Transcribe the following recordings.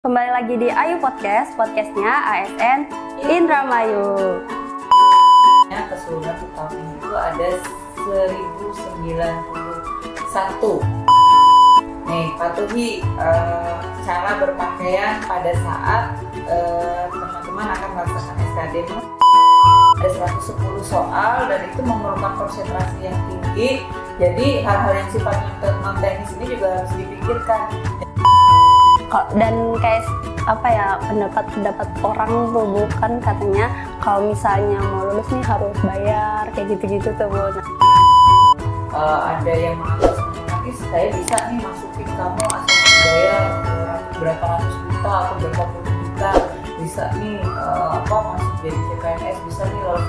Kembali lagi di Ayu Podcast, podcastnya ASN Indramayu. Keseluruhan tahun ini itu ada 1091. Nih, patuhi cara berpakaian pada saat teman-teman akan melaksanakan SKD. Ada 110 soal dan itu memerlukan konsentrasi yang tinggi. Jadi hal-hal yang sifatnya non teknis ini juga harus dipikirkan. Dan kayak pendapat orang tuh bukan katanya kalau misalnya mau lulus nih harus bayar kayak gitu-gitu tuh Bu. Ada yang menganggap nanti saya bisa nih masukin kamu asal bayar berapa ratus juta atau berapa puluh juta, bisa nih masuk jadi CPNS, bisa nih lolos.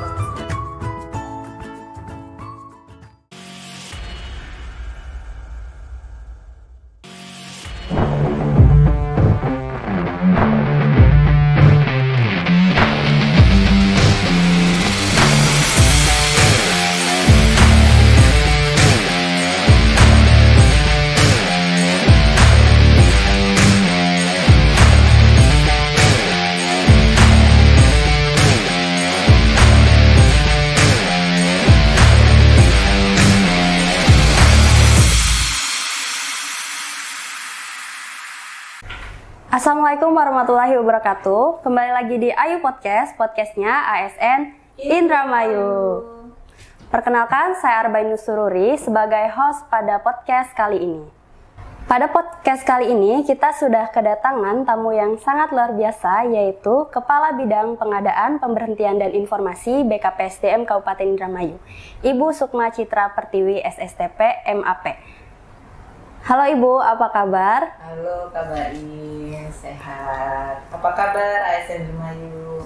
Assalamualaikum warahmatullahi wabarakatuh. Kembali lagi di Ayu Podcast, podcastnya ASN Indramayu. Perkenalkan, saya Arbainus Sururi sebagai host pada podcast kali ini. Pada podcast kali ini kita sudah kedatangan tamu yang sangat luar biasa, yaitu Kepala Bidang Pengadaan, Pemberhentian dan Informasi BKPSDM Kabupaten Indramayu, Ibu Sukma Citra Pertiwi SSTP MAP. Halo Ibu, apa kabar? Halo Kak Baim, sehat. Apa kabar ASN Indramayu?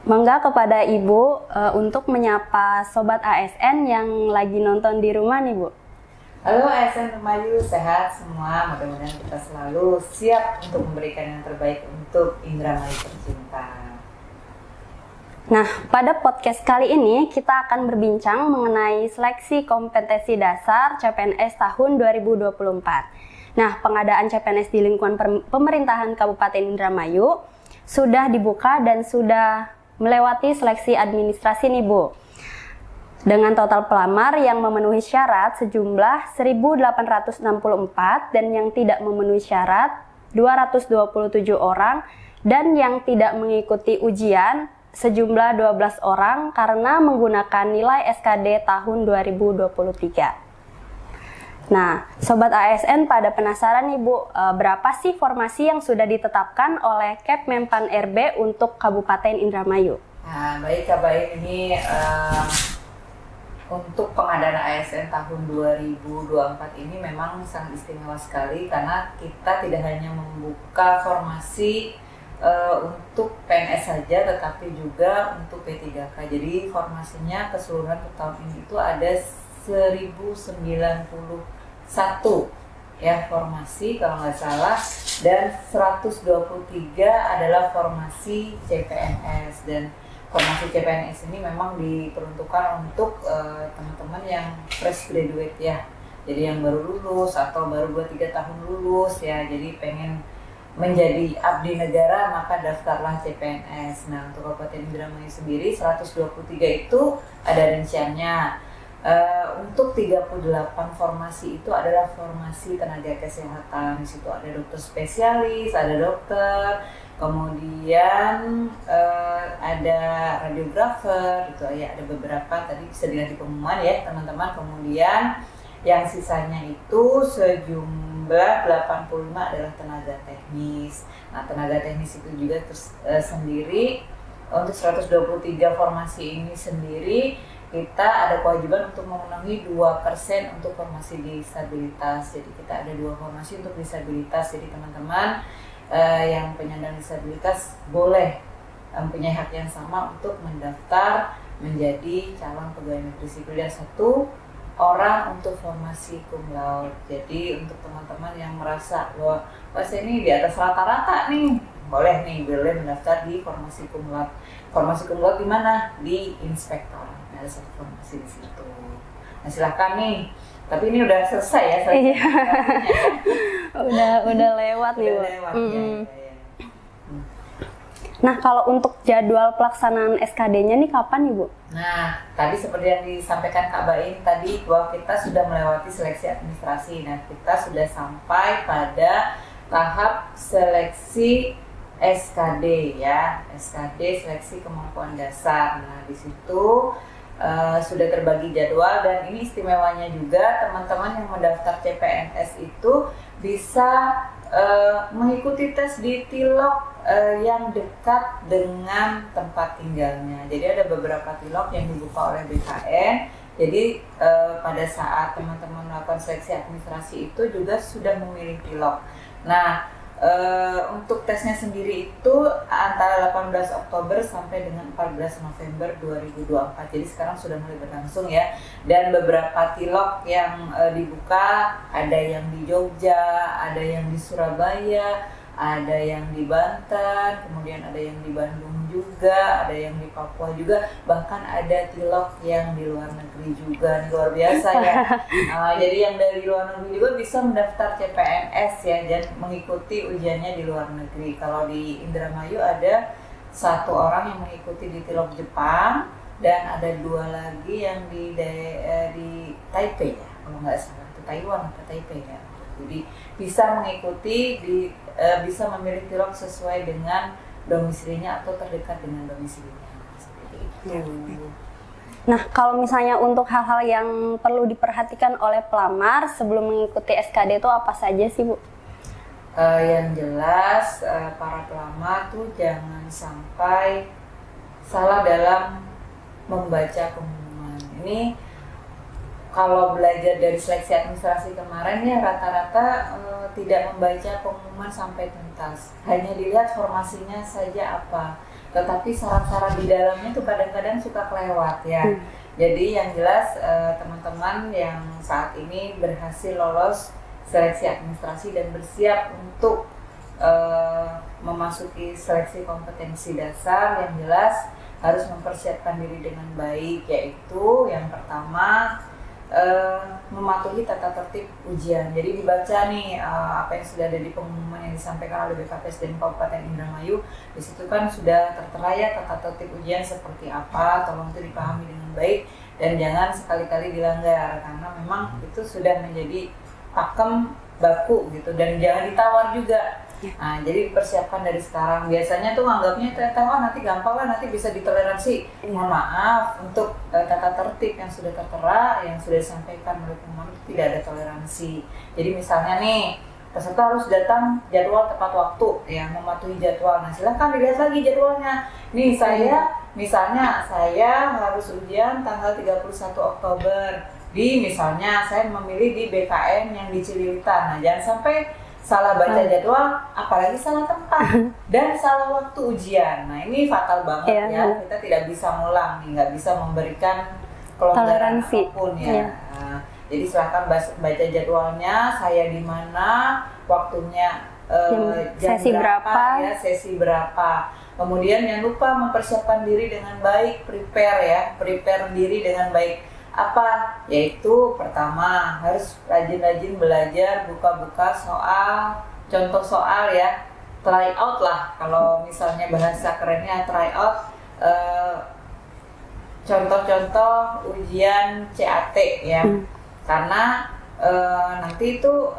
Mangga kepada Ibu untuk menyapa Sobat ASN yang lagi nonton di rumah nih Bu. Halo ASN Indramayu, sehat semua. Mudah-mudahan kita selalu siap untuk memberikan yang terbaik untuk Indramayu tercinta. Nah, pada podcast kali ini kita akan berbincang mengenai seleksi kompetensi dasar CPNS tahun 2024. Nah, pengadaan CPNS di lingkungan pemerintahan Kabupaten Indramayu sudah dibuka dan sudah melewati seleksi administrasi nih Bu. Dengan total pelamar yang memenuhi syarat sejumlah 1.864 dan yang tidak memenuhi syarat 227 orang dan yang tidak mengikuti ujian sejumlah 12 orang karena menggunakan nilai SKD tahun 2023. Nah, Sobat ASN pada penasaran nih Bu, berapa sih formasi yang sudah ditetapkan oleh Kepmenpan RB untuk Kabupaten Indramayu? Nah, baik Kak Baim, ini untuk pengadaan ASN tahun 2024 ini memang sangat istimewa sekali karena kita tidak hanya membuka formasi untuk PNS saja, tetapi juga untuk P3K. Jadi formasinya keseluruhan per tahun ini itu ada 1091 ya formasi kalau nggak salah, dan 123 adalah formasi CPNS. Dan formasi CPNS ini memang diperuntukkan untuk teman-teman yang fresh graduate ya. Jadi yang baru lulus atau baru 2-3 tahun lulus ya, jadi pengen menjadi abdi negara maka daftarlah CPNS. Nah, untuk Kabupaten Indramayu sendiri 123 itu ada rinciannya. Untuk 38 formasi itu adalah formasi tenaga kesehatan. Di situ ada dokter spesialis, ada dokter, kemudian ada radiografer, gitu ya, ada beberapa tadi bisa dilihat di pengumuman ya teman-teman. Kemudian yang sisanya itu sejumlah 85 adalah tenaga teknis. Nah, tenaga teknis itu juga sendiri untuk 123 formasi ini sendiri kita ada kewajiban untuk memenuhi 2% untuk formasi disabilitas. Jadi kita ada 2 formasi untuk disabilitas. Jadi teman-teman yang penyandang disabilitas boleh mempunyai hak yang sama untuk mendaftar menjadi calon pegawai negeri sipil, dan 1 orang untuk formasi cum laude. Jadi untuk teman-teman yang merasa bahwa saya ini di atas rata-rata nih, boleh mendaftar di formasi cum laude. Formasi cum laude di mana? Di inspektor. Ada 1 formasi di situ. Nah, silakan nih. Tapi ini udah selesai ya. Udah lewat nih, Bu. Udah lewat ya. Nah, kalau untuk jadwal pelaksanaan SKD-nya nih kapan nih, Bu? Nah, tadi seperti yang disampaikan Kak Baim tadi, bahwa kita sudah melewati seleksi administrasi. Nah, kita sudah sampai pada tahap seleksi SKD ya, SKD seleksi kemampuan dasar. Nah, di situ sudah terbagi jadwal, dan ini istimewanya juga teman-teman yang mendaftar CPNS itu bisa mengikuti tes di Tilok yang dekat dengan tempat tinggalnya. Jadi ada beberapa Tilok yang dibuka oleh BKN. Jadi pada saat teman-teman melakukan seleksi administrasi itu juga sudah memilih Tilok. Nah, untuk tesnya sendiri itu antara 18 Oktober sampai dengan 14 November 2024. Jadi sekarang sudah mulai berlangsung ya. Dan beberapa Tilok yang dibuka, ada yang di Jogja, ada yang di Surabaya, ada yang di Banten, kemudian ada yang di Bandung juga, ada yang di Papua juga, bahkan ada Tilok yang di luar negeri juga. Luar biasa ya. Jadi yang dari luar negeri juga bisa mendaftar CPNS ya, dan mengikuti ujiannya di luar negeri. Kalau di Indramayu ada 1 orang yang mengikuti di Tilok Jepang, dan ada 2 lagi yang di Taipei ya, kalau nggak salah itu Taiwan atau Taipei ya. Jadi bisa mengikuti bisa memilih Tilok sesuai dengan domisilinya atau terdekat dengan domisilinya. Seperti itu. Nah, kalau misalnya untuk hal-hal yang perlu diperhatikan oleh pelamar sebelum mengikuti SKD itu apa saja sih, Bu? Yang jelas para pelamar tuh jangan sampai salah dalam membaca pengumuman. Ini kalau belajar dari seleksi administrasi kemarin ya rata-rata tidak membaca pengumuman sampai tuntas. Hanya dilihat formasinya saja apa. Tetapi syarat-syarat di dalamnya tuh kadang-kadang suka kelewat ya. Jadi yang jelas teman-teman yang saat ini berhasil lolos seleksi administrasi dan bersiap untuk memasuki seleksi kompetensi dasar, yang jelas harus mempersiapkan diri dengan baik, yaitu yang pertama mematuhi tata tertib ujian. Jadi dibaca nih apa yang sudah ada di pengumuman yang disampaikan oleh BKPSDM Kabupaten Indramayu. Di situ kan sudah tertera ya tata tertib ujian seperti apa, tolong itu dipahami dengan baik dan jangan sekali-kali dilanggar, karena memang itu sudah menjadi pakem baku gitu, dan jangan ditawar juga. Nah, jadi dipersiapkan dari sekarang. Biasanya tuh nganggapnya ternyata nanti gampang lah, nanti bisa ditoleransi. Mohon maaf, untuk tata tertib yang sudah tertera, yang sudah disampaikan oleh pengumuman itu tidak ada toleransi. Jadi misalnya nih, peserta harus datang jadwal tepat waktu, ya, mematuhi jadwal. Nah, silahkan dilihat lagi jadwalnya. Nih misalnya saya harus ujian tanggal 31 Oktober. Misalnya saya memilih di BKN yang di Cililitan. Nah, jangan sampai salah baca jadwal, apalagi salah tempat dan salah waktu ujian. Nah, ini fatal banget ya. Kita tidak bisa ngulang nih, nggak bisa memberikan kelonggaran apapun ya. Nah, jadi silakan baca jadwalnya, saya di mana, waktunya jam sesi berapa ya, sesi berapa. Kemudian jangan lupa mempersiapkan diri dengan baik, prepare diri dengan baik. Apa? Yaitu pertama harus rajin-rajin belajar, buka-buka soal, contoh soal ya, try out lah kalau misalnya bahasa kerennya try out, contoh-contoh ujian CAT ya, karena nanti itu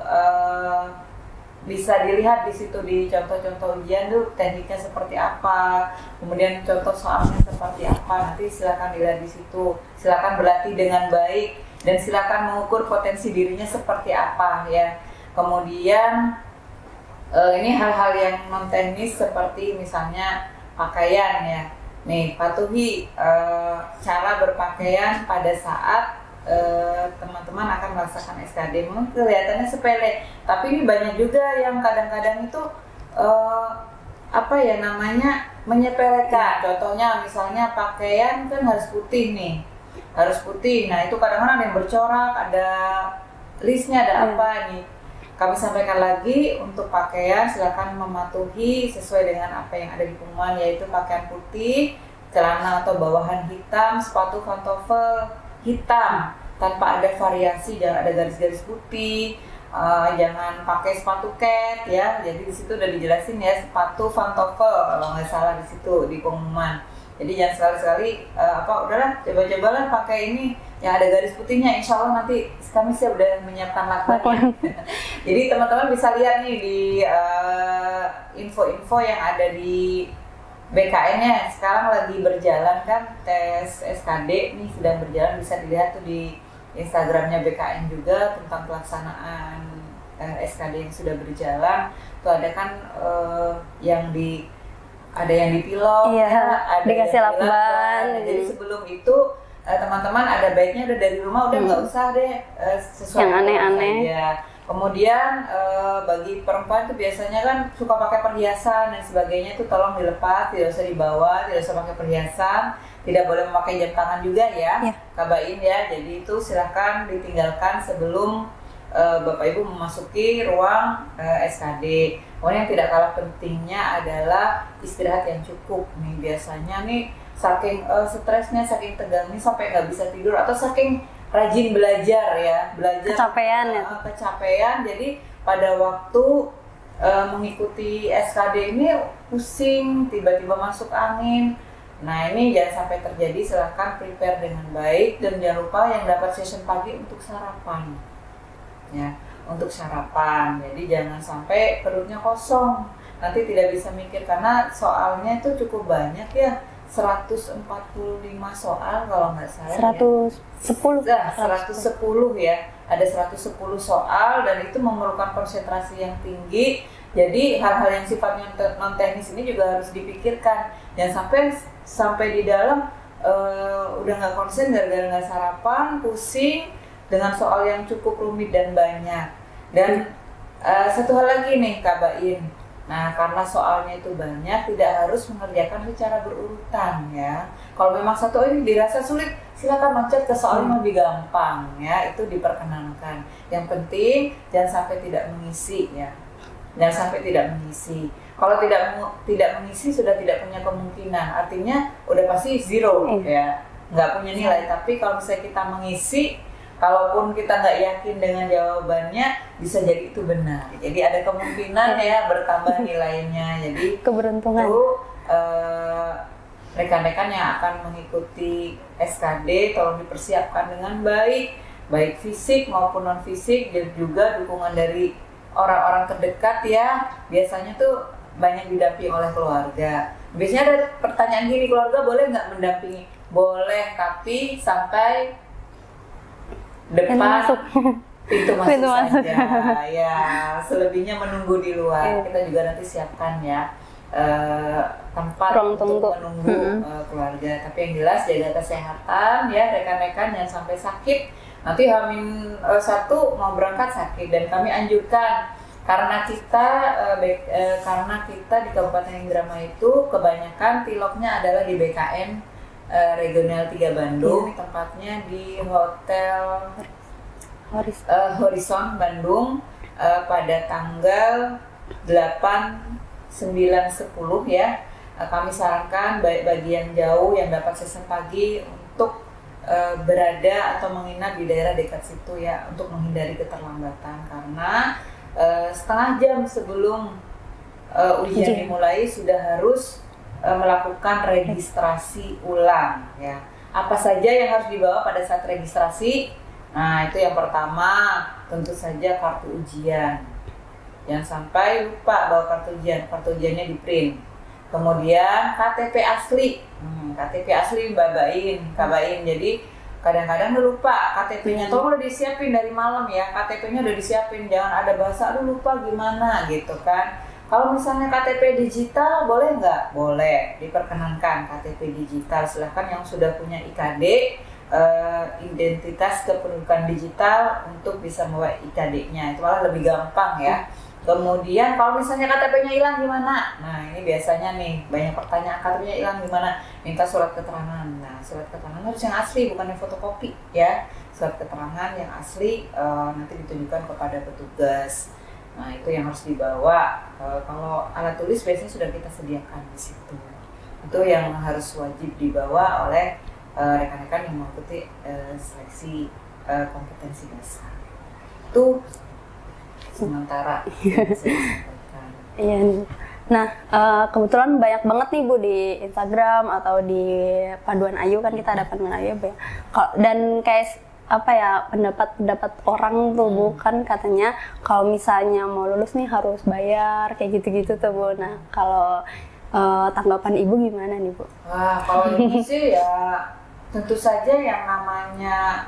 bisa dilihat di situ di contoh-contoh ujian tuh tekniknya seperti apa, kemudian contoh soalnya seperti apa, nanti silakan dilihat di situ, silakan berlatih dengan baik dan silakan mengukur potensi dirinya seperti apa ya. Kemudian ini hal-hal yang non teknis seperti misalnya pakaian ya, nih patuhi cara berpakaian pada saat teman-teman akan merasakan SKD. Mungkin kelihatannya sepele, tapi ini banyak juga yang kadang-kadang itu menyepelekan. Contohnya misalnya pakaian kan harus putih nih, harus putih. Nah, itu kadang-kadang ada yang bercorak, ada listnya, ada apa nih. Kami sampaikan lagi, untuk pakaian silakan mematuhi sesuai dengan apa yang ada di pengumuman, yaitu pakaian putih, celana atau bawahan hitam, sepatu pantofel hitam tanpa ada variasi, jangan ada garis-garis putih jangan pakai sepatu cat ya. Jadi di situ udah dijelasin ya, sepatu pantofel kalau nggak salah di situ di pengumuman. Jadi jangan sekali-sekali udahlah coba-cobalah pakai ini yang ada garis putihnya. Insya Allah nanti kami sih udah menyiapkan lakbannya. Jadi teman-teman bisa lihat nih di info-info yang ada di BKN-nya. Sekarang lagi berjalan kan tes SKD nih, sedang berjalan, bisa dilihat tuh di Instagramnya BKN juga tentang pelaksanaan SKD yang sudah berjalan. Tuh ada kan ada yang dipilot, ada dikasih yang lakban. Jadi sebelum itu teman-teman ada baiknya udah dari rumah udah nggak usah deh sesuatu yang aneh-aneh. Kemudian bagi perempuan tuh biasanya kan suka pakai perhiasan dan sebagainya, tuh tolong dilepas, tidak usah dibawa, tidak usah pakai perhiasan. Tidak boleh memakai jam tangan juga ya, Kabain ya. Jadi itu silahkan ditinggalkan sebelum Bapak Ibu memasuki ruang SKD. Kemudian yang tidak kalah pentingnya adalah istirahat yang cukup nih. Biasanya nih saking stresnya, saking tegangnya sampai nggak bisa tidur, atau saking rajin belajar ya, kecapean. Jadi pada waktu mengikuti SKD ini pusing, tiba-tiba masuk angin. Nah ini jangan sampai terjadi, silahkan prepare dengan baik dan jangan lupa yang dapat session pagi untuk sarapan ya, untuk sarapan. Jadi jangan sampai perutnya kosong, nanti tidak bisa mikir karena soalnya itu cukup banyak ya, 145 soal kalau nggak salah 110 ya. 110 ya, ada 110 soal dan itu memerlukan konsentrasi yang tinggi. Jadi hal-hal yang sifatnya non teknis ini juga harus dipikirkan. Jangan sampai di dalam udah nggak konsen gara-gara nggak sarapan, pusing dengan soal yang cukup rumit dan banyak. Dan satu hal lagi nih Kabain. Nah karena soalnya itu banyak, tidak harus mengerjakan secara berurutan ya. Kalau memang satu ini dirasa sulit, silakan loncat ke soal yang lebih gampang ya, itu diperkenankan. Yang penting jangan sampai tidak mengisi ya. Jangan sampai tidak mengisi. Kalau tidak mengisi sudah tidak punya kemungkinan, artinya udah pasti zero ya, nggak punya nilai. Tapi kalau misalnya kita mengisi, kalaupun kita nggak yakin dengan jawabannya, bisa jadi itu benar. Jadi ada kemungkinan ya bertambah nilainya. Jadi keberuntungan. Itu rekan-rekan yang akan mengikuti SKD tolong dipersiapkan dengan baik fisik maupun non fisik, dan juga dukungan dari orang-orang terdekat ya. Biasanya tuh banyak didampingi oleh keluarga. Biasanya ada pertanyaan gini, keluarga boleh nggak mendampingi? Boleh, tapi sampai depan pintu masuk saja. Ya, selebihnya menunggu di luar. Kita juga nanti siapkan ya tempat untuk menunggu keluarga. Tapi yang jelas jaga kesehatan ya rekan-rekan, jangan sampai sakit. Nanti H-1 mau berangkat sakit, dan kami anjurkan karena kita di Kabupaten Indramayu itu kebanyakan tiloknya adalah di BKN Regional 3 Bandung, tempatnya di Hotel Horizon Bandung pada tanggal 8, 9, 10 ya. Kami sarankan bagi yang jauh yang dapat session pagi untuk berada atau menginap di daerah dekat situ ya, untuk menghindari keterlambatan, karena setengah jam sebelum ujian dimulai sudah harus melakukan registrasi ulang ya. Apa saja yang harus dibawa pada saat registrasi? Nah itu yang pertama, tentu saja kartu ujian. Jangan sampai lupa bawa kartu ujian, kartu ujiannya di print. Kemudian KTP asli, KTP asli Kabain. Jadi kadang-kadang lupa KTP-nya, tolong udah disiapin dari malam ya, KTP-nya udah disiapin, jangan ada bahasa aduh lupa gimana gitu kan. Kalau misalnya KTP digital boleh nggak? Boleh, diperkenankan KTP digital. Silahkan yang sudah punya IKD, identitas kependudukan digital, untuk bisa membawa IKD-nya, itu malah lebih gampang ya. Kemudian kalau misalnya KTP-nya hilang gimana? Nah ini biasanya nih banyak pertanyaan, KTP-nya hilang gimana? Minta surat keterangan. Nah surat keterangan harus yang asli, bukan yang fotokopi ya. Surat keterangan yang asli nanti ditunjukkan kepada petugas. Nah itu yang harus dibawa. Kalau alat tulis biasanya sudah kita sediakan di situ. Itu yang harus wajib dibawa oleh rekan-rekan yang mengikuti seleksi kompetensi dasar. Itu sementara yang saya sampaikan. Iya. Nah, kebetulan banyak banget nih Bu di Instagram atau di Paduan Ayu kan kita ada Paduan Ayu ya. Dan kayak apa ya, pendapat orang tuh Bu kan katanya kalau misalnya mau lulus nih harus bayar kayak gitu-gitu tuh Bu. Nah, kalau tanggapan Ibu gimana nih Bu? Wah, kalau ini sih ya tentu saja yang namanya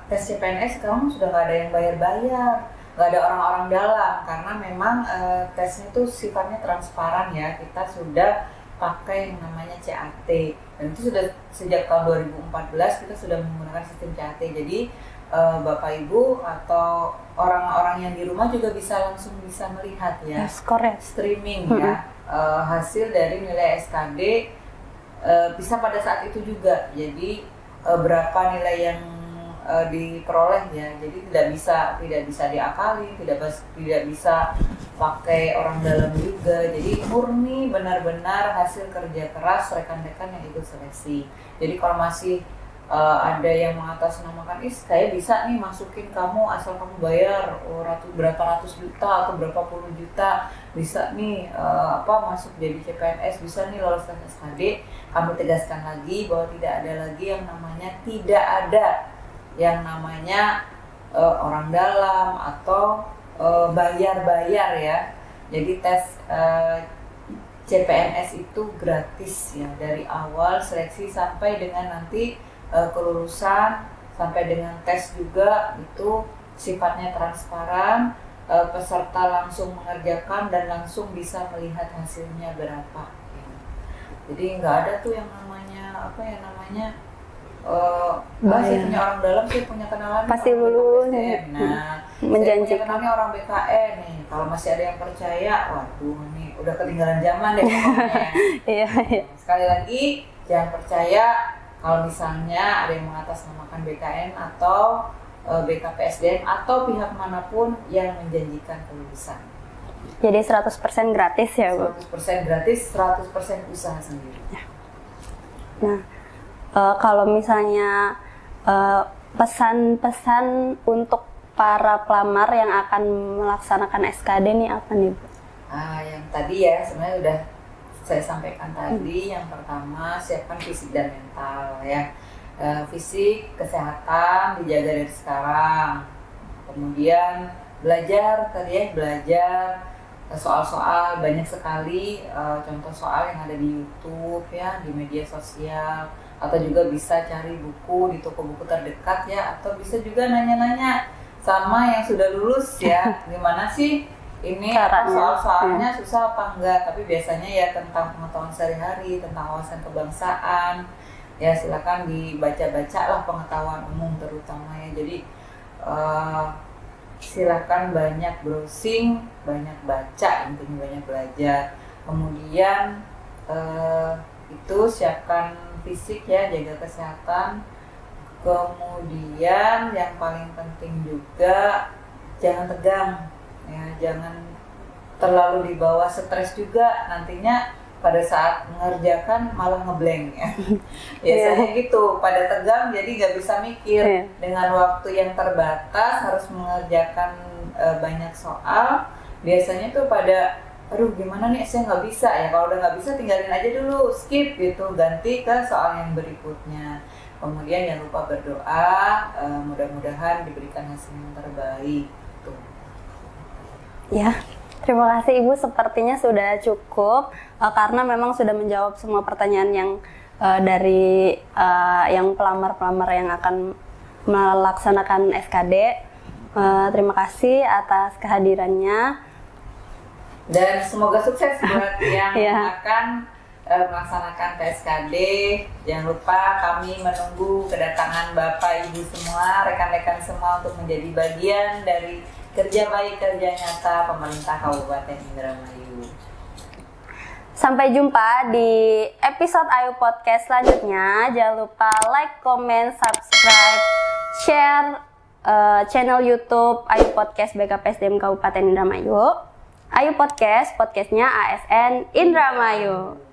tes CPNS sekarang sudah nggak ada yang bayar-bayar, nggak ada orang-orang dalam, karena memang tesnya itu sifatnya transparan ya. Kita sudah pakai yang namanya CAT, dan itu sudah sejak tahun 2014 kita sudah menggunakan sistem CAT. Jadi Bapak Ibu atau orang-orang yang di rumah juga bisa langsung bisa melihat ya, streaming ya hasil dari nilai SKD bisa pada saat itu juga. Jadi berapa nilai yang diperoleh ya, jadi tidak bisa diakali, tidak bisa pakai orang dalam juga. Jadi murni benar-benar hasil kerja keras rekan-rekan yang ikut seleksi. Jadi kalau masih ada yang mengatasnamakan, kayak bisa nih masukin kamu asal kamu bayar berapa ratus juta atau berapa puluh juta, bisa nih masuk jadi CPNS, bisa nih lolos tes SKD. Kami tegaskan lagi bahwa tidak ada lagi yang namanya orang dalam atau bayar-bayar ya. Jadi tes CPNS itu gratis ya, dari awal seleksi sampai dengan nanti kelulusan, sampai dengan tes juga itu sifatnya transparan. Peserta langsung mengerjakan dan langsung bisa melihat hasilnya berapa ya. Jadi nggak ada tuh yang namanya saya punya orang dalam, saya punya kenalan pasti lulus. Nah, menjanjikan. saya punya kenalnya orang BKN nih. Kalau masih ada yang percaya, waduh nih udah ketinggalan zaman deh pokoknya. Iya. Sekali lagi jangan percaya kalau misalnya ada yang mengatasnamakan BKN atau BKPSDM atau pihak manapun yang menjanjikan kelulusan. Jadi 100% gratis ya Bu? 100% gratis, 100% usaha sendiri. Nah, kalau misalnya pesan-pesan untuk para pelamar yang akan melaksanakan SKD nih apa nih Bu? Yang tadi ya sebenarnya udah saya sampaikan tadi. Yang pertama, siapkan fisik dan mental ya. Fisik, kesehatan dijaga dari sekarang. Kemudian belajar soal-soal banyak sekali, contoh soal yang ada di YouTube ya, di media sosial, atau juga bisa cari buku di toko buku terdekat ya, atau bisa juga nanya-nanya sama yang sudah lulus ya, gimana sih ini soal-soalnya susah apa enggak. Tapi biasanya ya tentang pengetahuan sehari-hari, tentang wawasan kebangsaan ya, silakan dibaca-baca lah, pengetahuan umum terutama ya. Jadi silakan banyak browsing, banyak baca, intinya banyak belajar. Kemudian itu siapkan fisik ya, jaga kesehatan. Kemudian yang paling penting juga jangan tegang ya, jangan terlalu dibawa stres juga, nantinya pada saat mengerjakan malah ngeblank ya. Biasanya gitu, pada tegang jadi nggak bisa mikir. Dengan waktu yang terbatas harus mengerjakan banyak soal, biasanya tuh pada aduh gimana nih, saya nggak bisa ya. Kalau udah nggak bisa tinggalin aja dulu, skip gitu, ganti ke soal yang berikutnya. Kemudian jangan lupa berdoa, mudah-mudahan diberikan hasil yang terbaik tuh. Ya, terima kasih Ibu, sepertinya sudah cukup karena memang sudah menjawab semua pertanyaan yang dari yang pelamar-pelamar yang akan melaksanakan SKD. Terima kasih atas kehadirannya. Dan semoga sukses buat yang akan melaksanakan TSKD. Jangan lupa kami menunggu kedatangan Bapak Ibu semua, rekan-rekan semua untuk menjadi bagian dari kerja baik, kerja nyata pemerintah Kabupaten Indramayu. Sampai jumpa di episode Ayu Podcast selanjutnya. Jangan lupa like, comment, subscribe, share channel YouTube Ayu Podcast BKPSDM Kabupaten Indramayu. Ayu Podcast, podcastnya ASN Indramayu.